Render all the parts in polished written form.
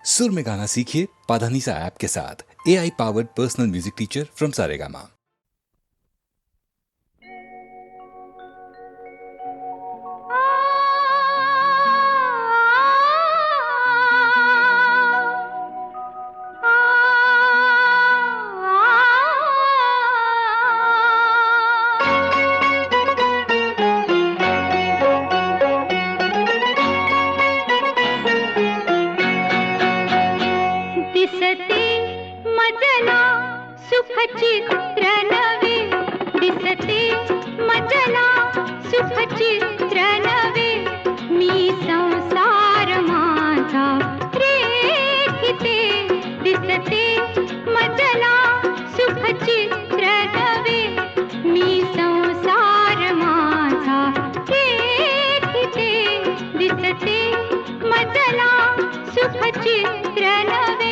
सुर में गाना सीखिए पाधानीसा ऐप के साथ। AI powered personal music teacher from Saregama. दिसते मजला सुखचित्र नवे, दिसते मजला सुखचित्र नवे, मी संसार माझा रेखिते, दिसते मजला सुखचित्र नवे, मी संसार माझा रेखिते, दिसते मजला सुखचित्र नवे।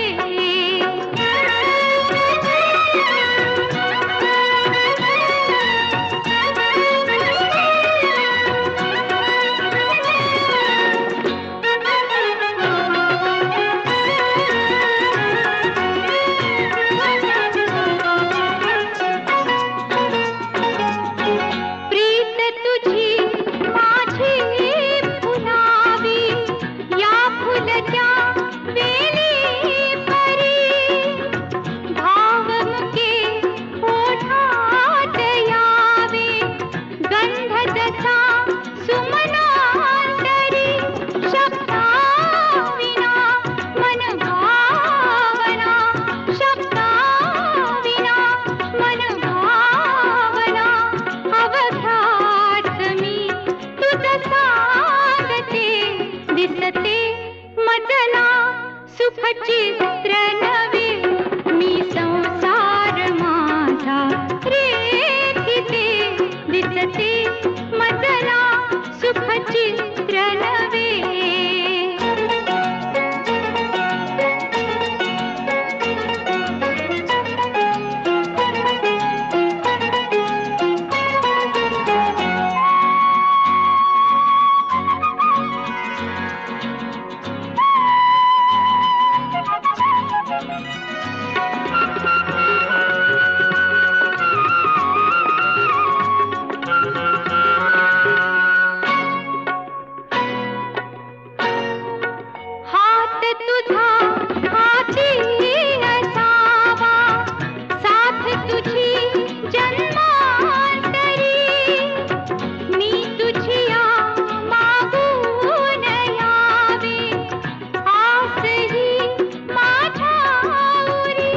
दिसते मजला सुखचित्र नवे, मी संसार माझा रेखिते, दिसते मजला सुखचित्र नवे। तुझा हाती असावा, साथ तुझी जन्मांतरी, मी तुझिया मागून यावे, आसही माझ्या उरी,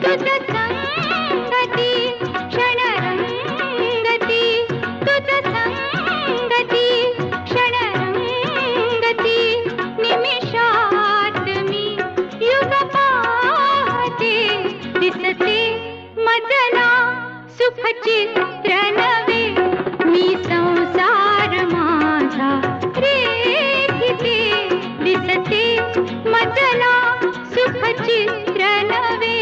तुझ संगती क्षणरंगती, तुझ संगती क्षणरंगती, निमिषा दिसते मजला सुखचित्र नवे, मी संसार माझा रेखिते, दिसते मजला सुखचित्र नवे।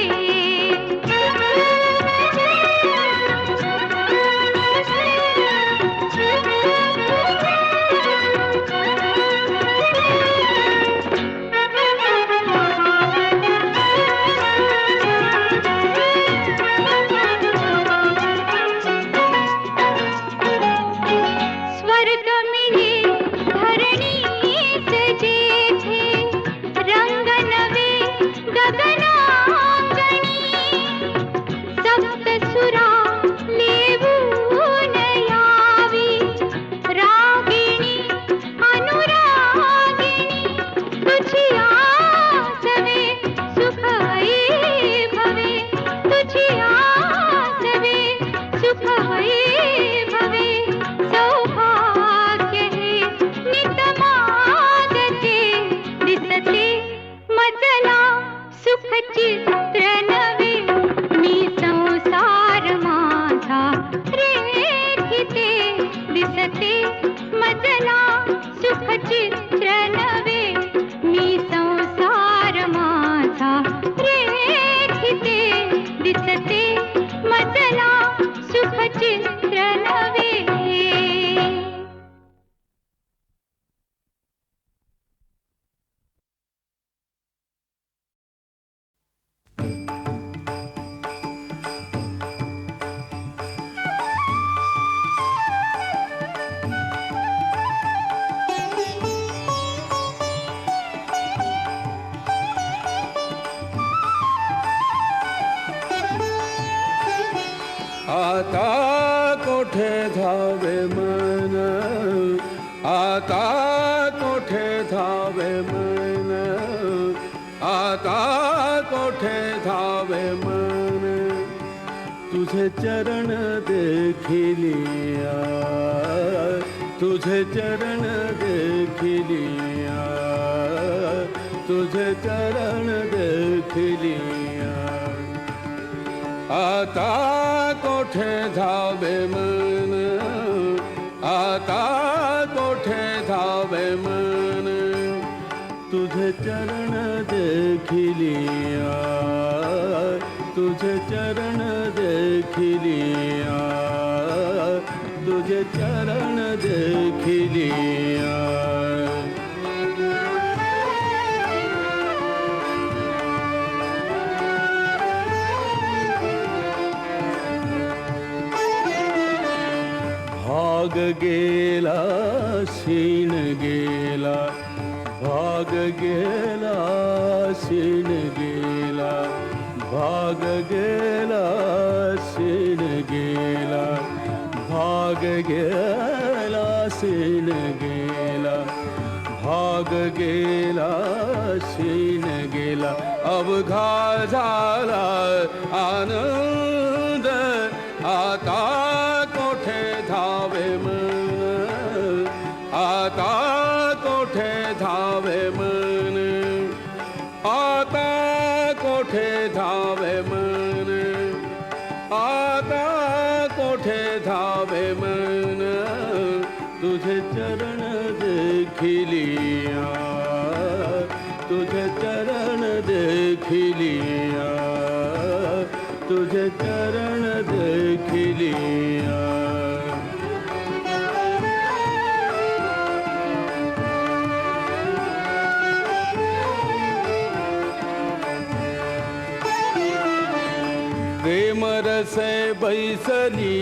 सुखचित्र नवे, मी संसार माझा रेखिते, दिसते मजला सुखचित्र नवे, मी संसार माझा रेखिते, दिसते मजला सुखचित्र नवे। आता कोठे धावे मन, आता कोठे धावे मन, आता कोठे धावे मन, तुझे चरण देखिलिया, तुझे चरण देखिलिया, तुझे चरण देखिलिया, आता कोठे धावे मन, आता कोठे धावे मन, तुझे चरण देखिलिया, तुझे चरण देखिलिया, तुझे चरण देखिलिया. भाग गेला शीण गेला, भाग गेला शीण गेला, भाग गेला शीण गेला, भाग गेला शीण गेला, भाग गेला शीण गेला, अवघा झाला आनंद, आता कोठे धावे मन, आता कोठे धावे मन, आता कोठे धावे मन, आता कोठे धावे मन, तुझे चरण देखिलिया, तुझे चरण देखिलिया, तुझे चरण देखिलिया. प्रेम रसे बैसली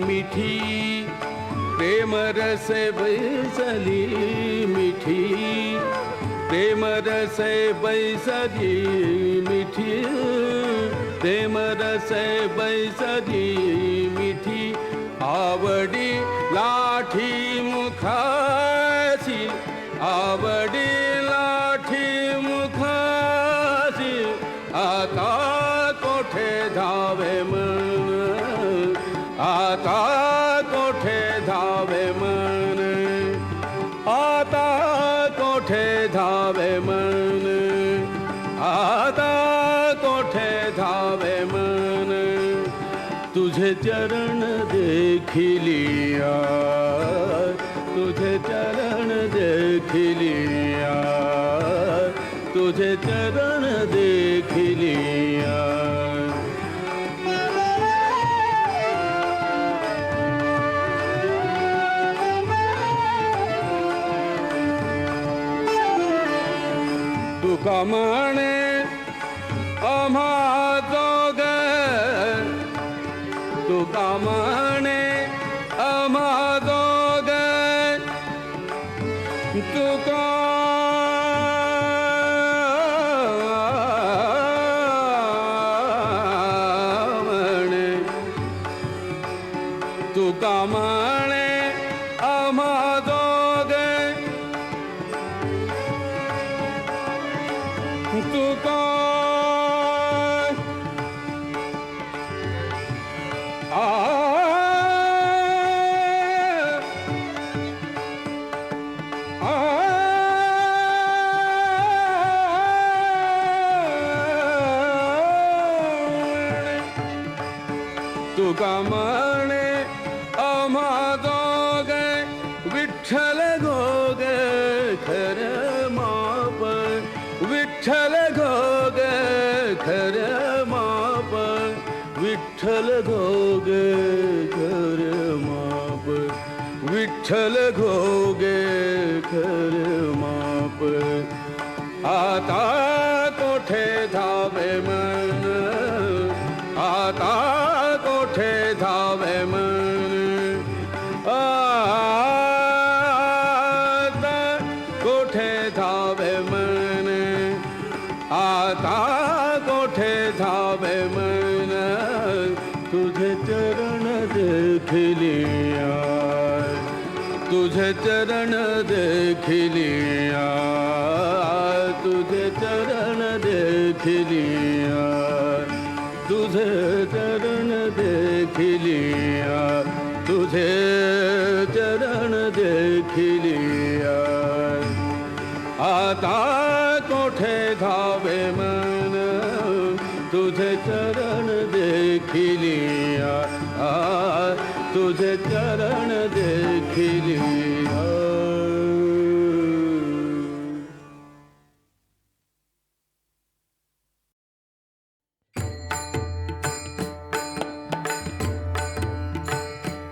मिठी, प्रेम रसे बैसली मिठी, प्रेम रसे बैसली मिठी, प्रेम रसे बैसली मिठी, आवडी लाठी मुखासी, आवडी लाठी मुखासी, आता कोठे धावे मन, आता कोठे धावे मन, आता कोठे धावे मन, आता कोठे धावे मन, तुझे चरण देखिलिया, तुझे चरण देखिलिया, तुझे चरण देखिलिया. तुका म्हणे आम्हा जोग, तुका म्हणे आम्हा जोग, तुका म्हणे, तुका म्हणे आम्हा जोग, तुका तुका म्हणे आम्हा दोघे, विठ्ठल घोगे खरं माप, विठ्ठल घोगे खरं माप, विठ्ठल घोगे खरं माप, विठ्ठल घोगे खरं माप, आता कोठे धावे मन, आता कोठे धावे मन, आता कोठे धावे मन, आता कोठे धावे मन, तुझे चरण देखिलिया तुझे चरण देखिलिया तुझे चरण देखिलिया तुझे चरण देखिलिया तुझे चरण देखिलिया आता कोठे धावे मन तुझे चरण देखिलिया तुझे चरण देखिलिया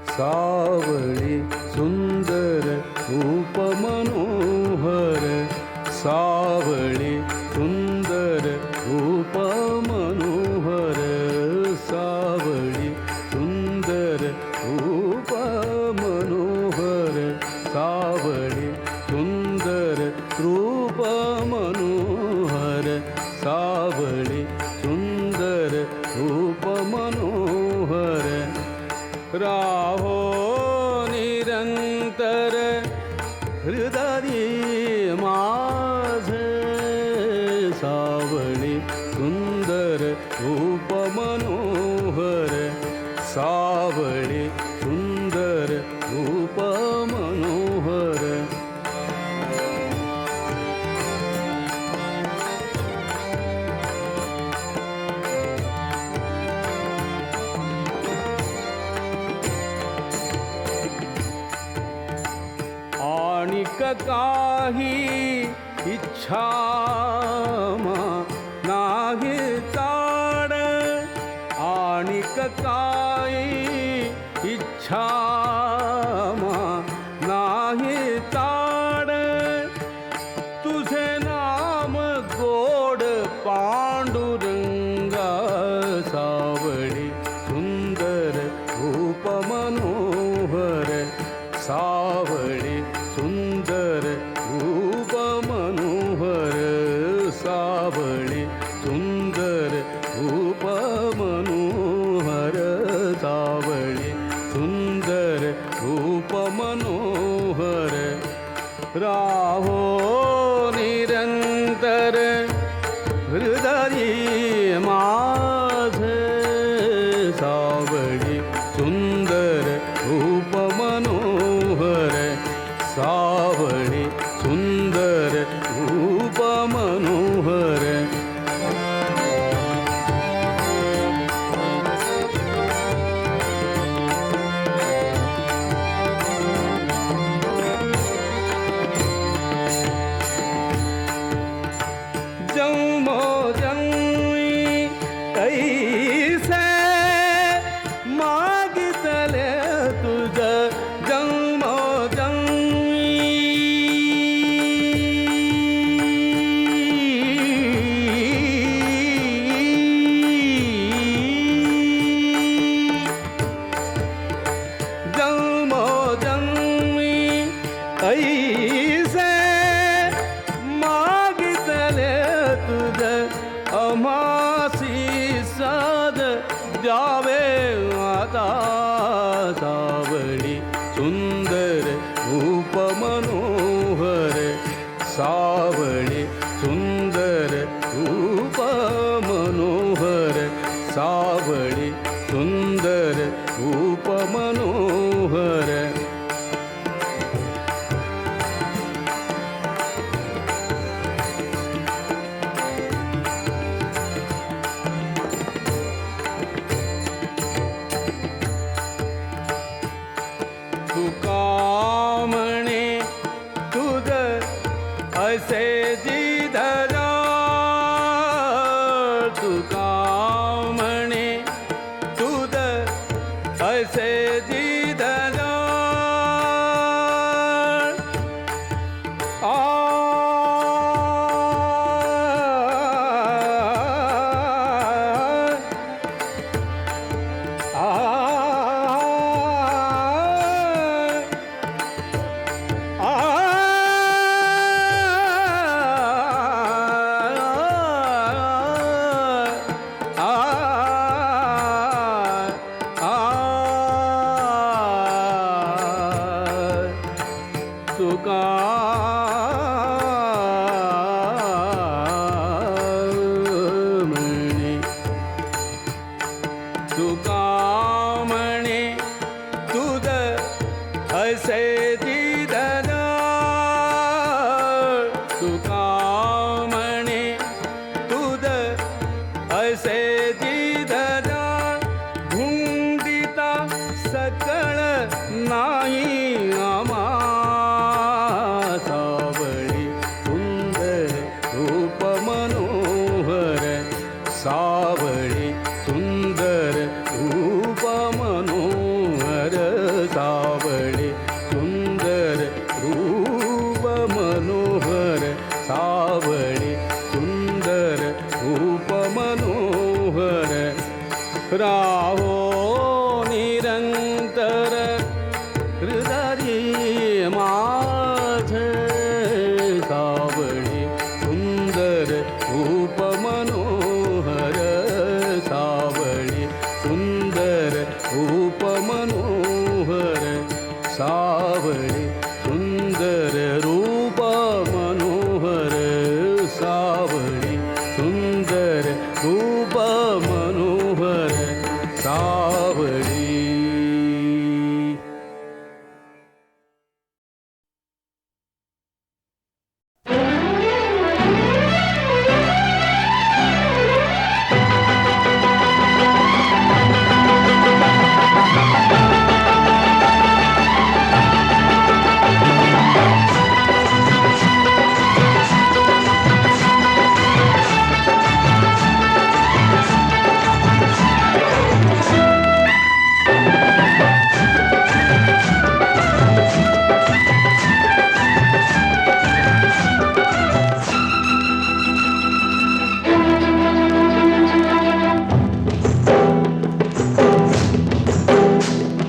सावळी सुंदर रूप मनोहर सावळी सुंदर रूप मनोहर सावळी सुंदर रूप मनोहर सावळी सुंदर रूप मनोहर सावळी सुंदर रूप मनोहर राहो निरंतर हृदयी माझे सावळी सुंदर रूप मनोहर सावळी सुंदर रूप मनोहर आणिक काही इच्छा नाही ताड आणिक काही इच्छा नाही ताड तुझे नाम गोड पांडुरंगा सावळी सुंदर रूप मनोहर सावळी सुंदर रूप मनोहर सावळी सुंदर रूप मनोहर सावळी सुंदर रूप मनोहर राहो निरंतर हृदयी माझे सावळी सुंदर रूप मनोहर सावळी सुंदर रूप मनोहर जन्मो जन्मी कैसे मागितले तुझ जन्मो जन्मी ऐसे मागितले तुझ अमासी साध जावे आता सावळी सुंदर रूप मनोहर सावळी सुंदर रूप मनोहर सावळी सुंदर रूप मनोहर सावळे सुंदर रूप मनोहर सावळे सुंदर रूप मनोहर सावळे सुंदर रूप मनोहर राहो निरंतर हृदय माझ सावळे सुंदर रूप मनोहर सावळे सुंदर रूप मनोहर सावळे सुंदर रूप मनोहर सावळे सुंदर रूप मनोहर सावळे.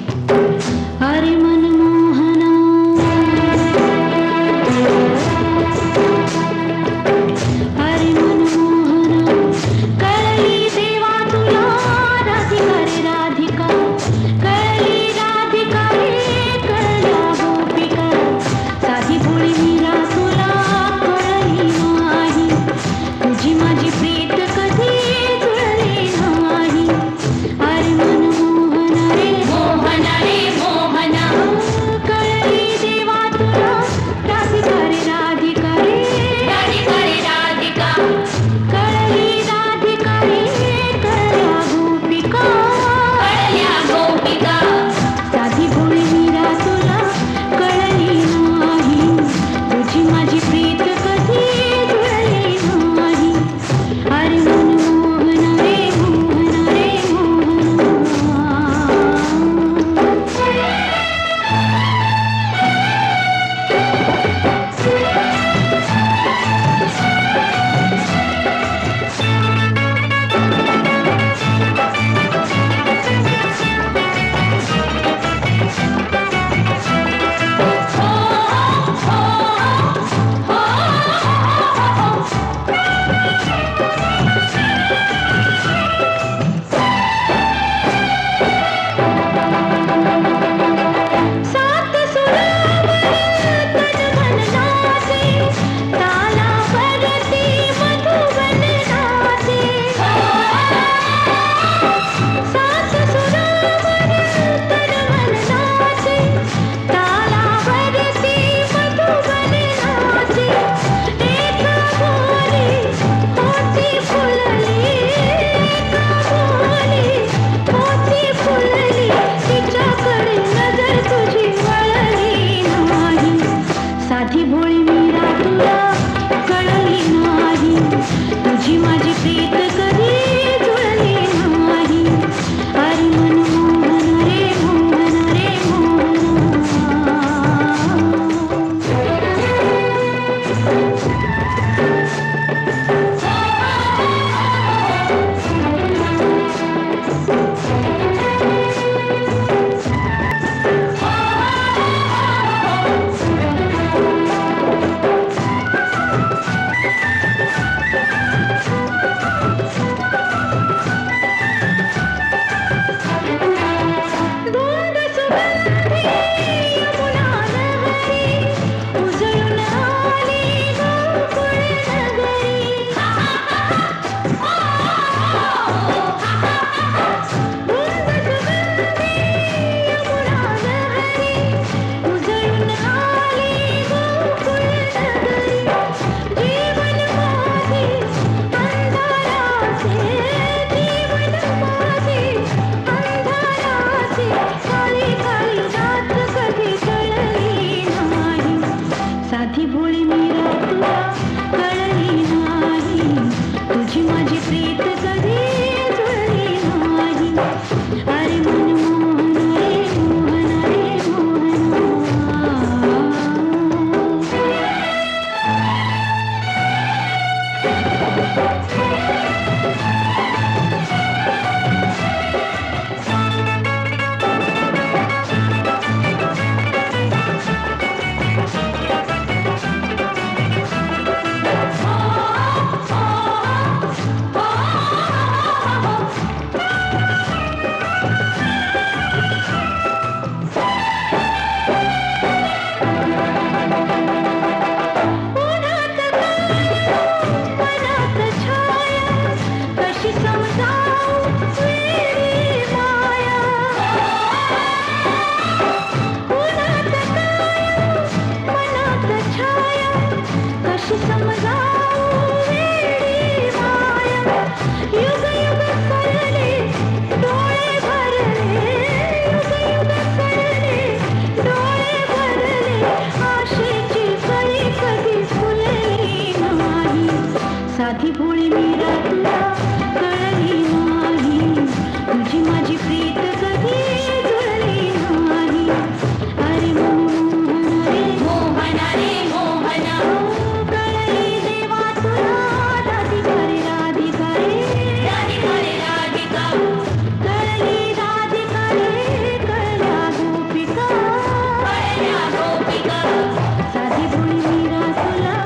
अरे मनमोहना अरे मनमोहना कळली देवा तुला राधिका रे राधिका कळली राधिका रे कळल्या गोपिका साधी भोळी मीरा तुला कळली नाही तुझी माझी प्रीत कधी जुळली नाही अरे मनमोहना रे मोहना रे मोहना कळली देवा तुला राधिका रे राधिका रे राधिका कळली राधिका रे कळल्या गोपिका साधी भोळी मीरा तुला कळली नाही तुझी माझी प्रीत कधी जुळली नाही अरे मनात छाया कशी समजावू वेडी माया उन्हात मनात छाया कशी समजावू वेडी माया युग युग कळले डोळे भरले युग युग कळले डोळे भरले आशेची कळी कधी फुलली नाही साधी भोळी मीरा तुला कळली नाही तुझी माझी प्रीत कधी जुळली नाही अरे मोहन रे मोहना रे मोहना कळली देवा तुला राधिका रे राधिका रे राधिका रे राधिका कळली राधिका रे कळल्या गोपिका साधी भोळी मीरा तुला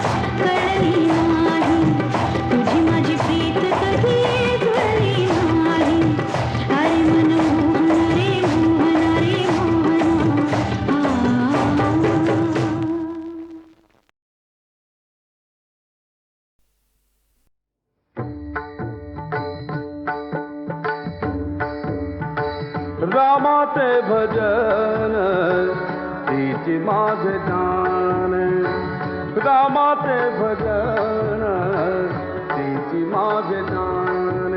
कळली नाही तुझी माझी प्रीत कधी जुळली नाही अरे मनमोहन रे मोहना रे मोहना रामाचे भजन तिची माझे जान रामाचे भजन तिची माझे जान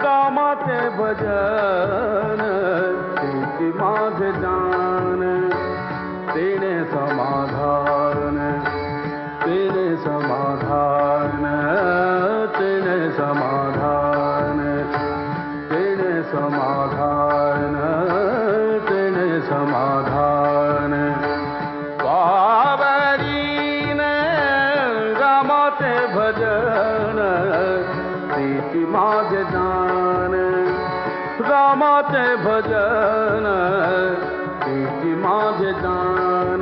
रामाचे भजन तिची माझे जान तेने समाधान तेने समाधान तेने समाधान तेने समाधान तेने समाधान पावरीन रामाचे भजन तिची माझे जान रामाचे भजन तिची माझे जान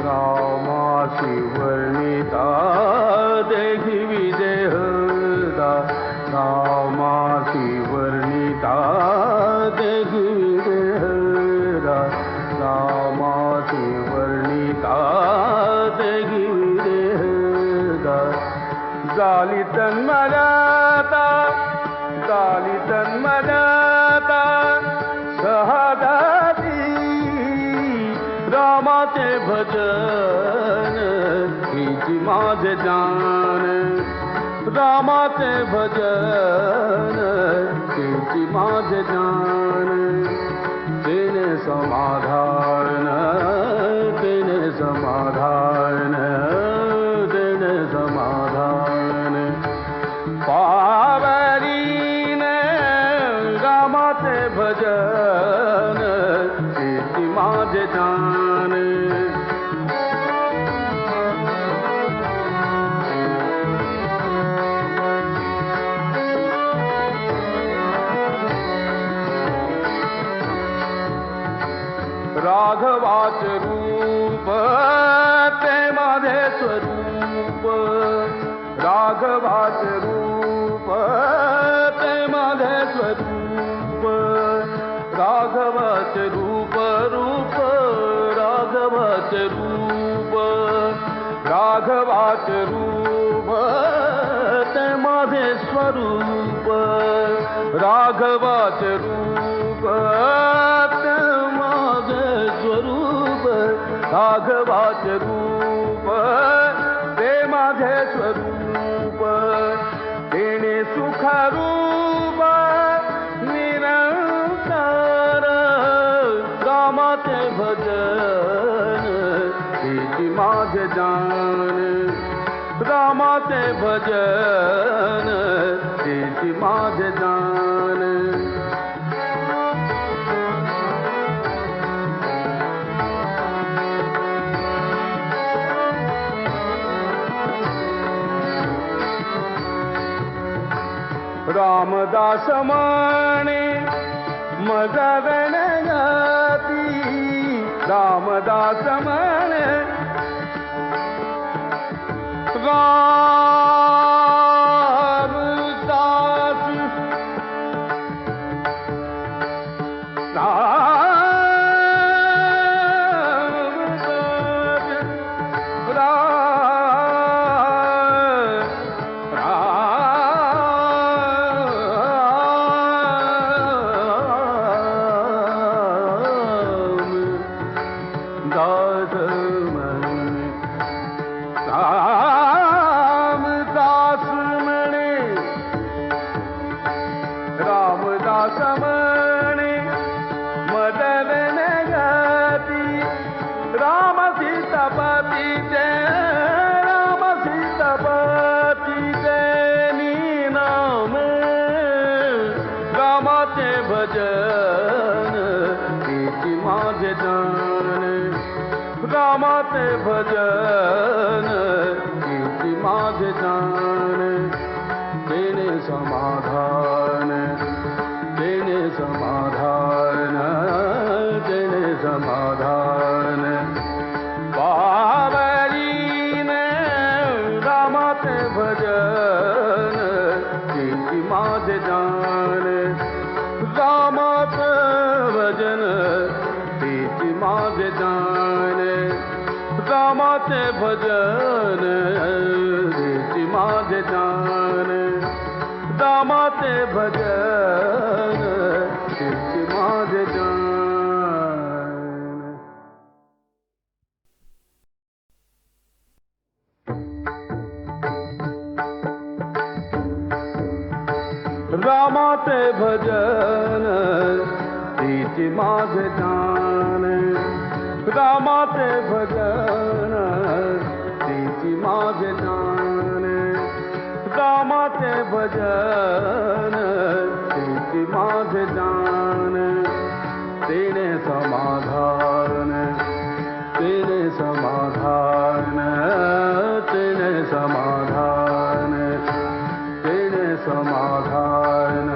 रामाशी वर्णिता देहि विदेहदा रामाशी वर्णिता देहि विदेहदा रामाशी वर्णिता देहि विदेहदा झाली तन्मयता झाली तन्मयता सहदाती रामाचे भजन हिची माझे जान रामाचे भजन हिची माझे जान तेने समाधान तेने समाधान तेने समाधान पावरीन रामाचे भजन हिची माझे जान राघवाचे रूप ते माझे स्वरूप राघवाचे रूप ते माझे स्वरूप राघवाचे रूप रूप राघवाचे रूप राघवाचे रूप ते माझे स्वरूप राघवाचे रूप ते माझे स्वरूप राघवाचे रूप ते माझे स्वरूप तेने सुखरूप निरंतर रामाचे भजन हिची माझे जान रामाचे भजन हिची माझे जान रामदास म्हणे मज गणगती रामदास म्हणे रामदास म्हणे रामदास म्हणे मदन गती राम सीतापती राम सीतापती नी नाम रामाचे भजन तिची माझे जाण रामाचे भजन तिची माझे जाण देणे समाधान देणे समाधान देणे समाधान बाबरीन रामाचे भजन तिची माझे जाण रामाचे भजन तिची माझे जाण रामाचे भजन तिची माझे जाण रामाचे भजन तिची माझे जाण रामाचे भजन तिची माझे जाण रामाचे भजन तिची माझे जाण रामाचे भजन तिची माझे जाण तेने समाधान तेने समाधान तेने समाधान तेने समाधान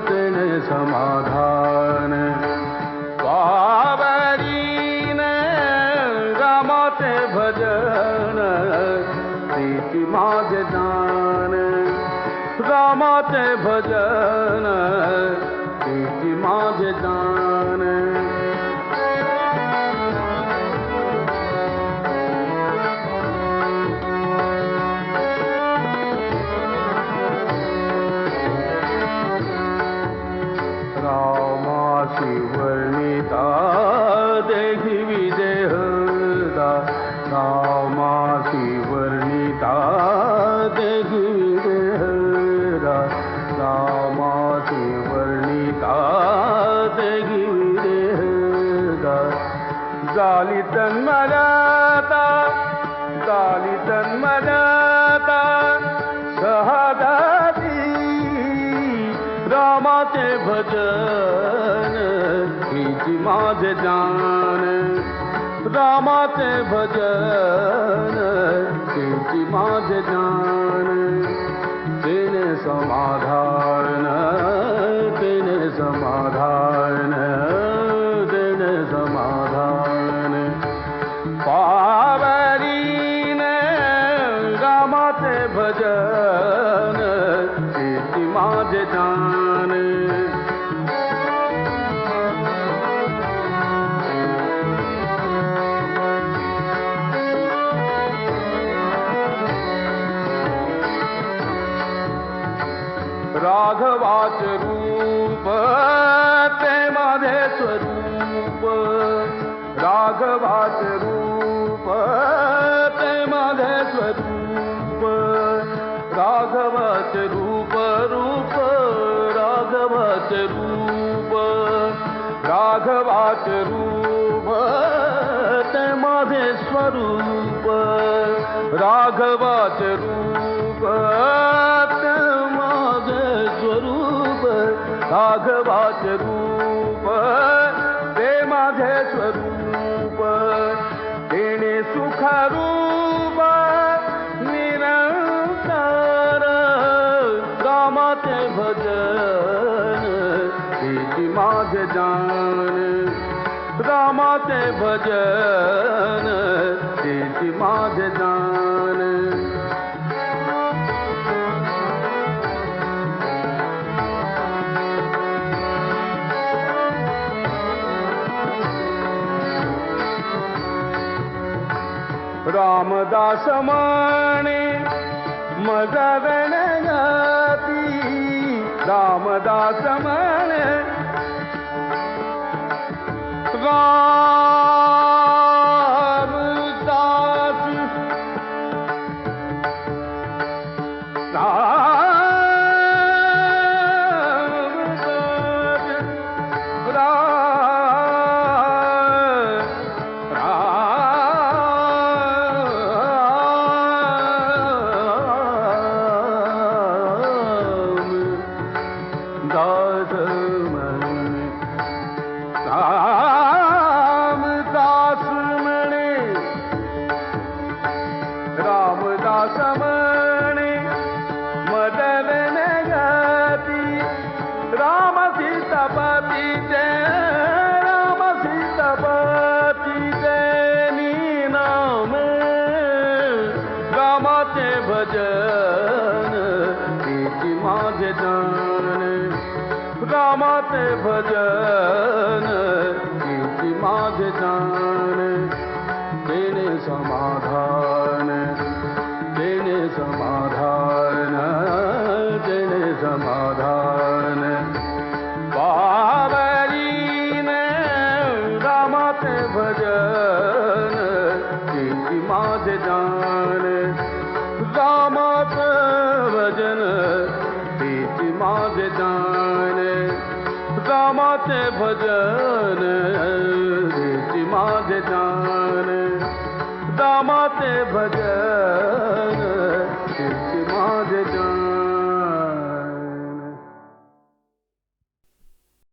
तेने समाधान बाबरीन रामाचे भजन तिची माझे जाण रामाचे भजन तिची माझे जाण रामाशी वर्णिता देहि विदेहदा रामाशी वर्णिता देहि विदेहदा रामाशी वर्णिता देहि विदेहदा झाली तन्मयता झाली तन्मयता सहदाती रामाचे भजन हिची माझे जाण रामाचे भजन हिची माझे जाण तेने समाधान तेने समाधान तेने समाधान पावरीन रामाचे भजन हिची माझे जाण राघवाचे रूप ते माझे स्वरूप राघवाचे रूप ते माझे स्वरूप राघवाचे रूप रूप राघवाचे रूप राघवाचे रूप ते माझे स्वरूप राघवाचे रूप ते माझे स्वरूप राघवाचे रूप ते माझे स्वरूप तेने सुखरूप निरंतर रामाचे माझे जान रामाचे भजन तेची माझे जान रामदास म्हणे मज गणगती रामदास म्हणे रामदास म्हणे रामदास म्हणे मदन गती राम सीतापती जय नाम रामाचे भजन तेची माझे जान रामाचे भजन तेची माझे जान तेने समाधान तेने समाधान तेने समाधान पावरीन रामाचे भजन तेची माझे जान रामाचे भजन तेची माझे जान रामाचे भजन तेची माझे जान रामाचे भजन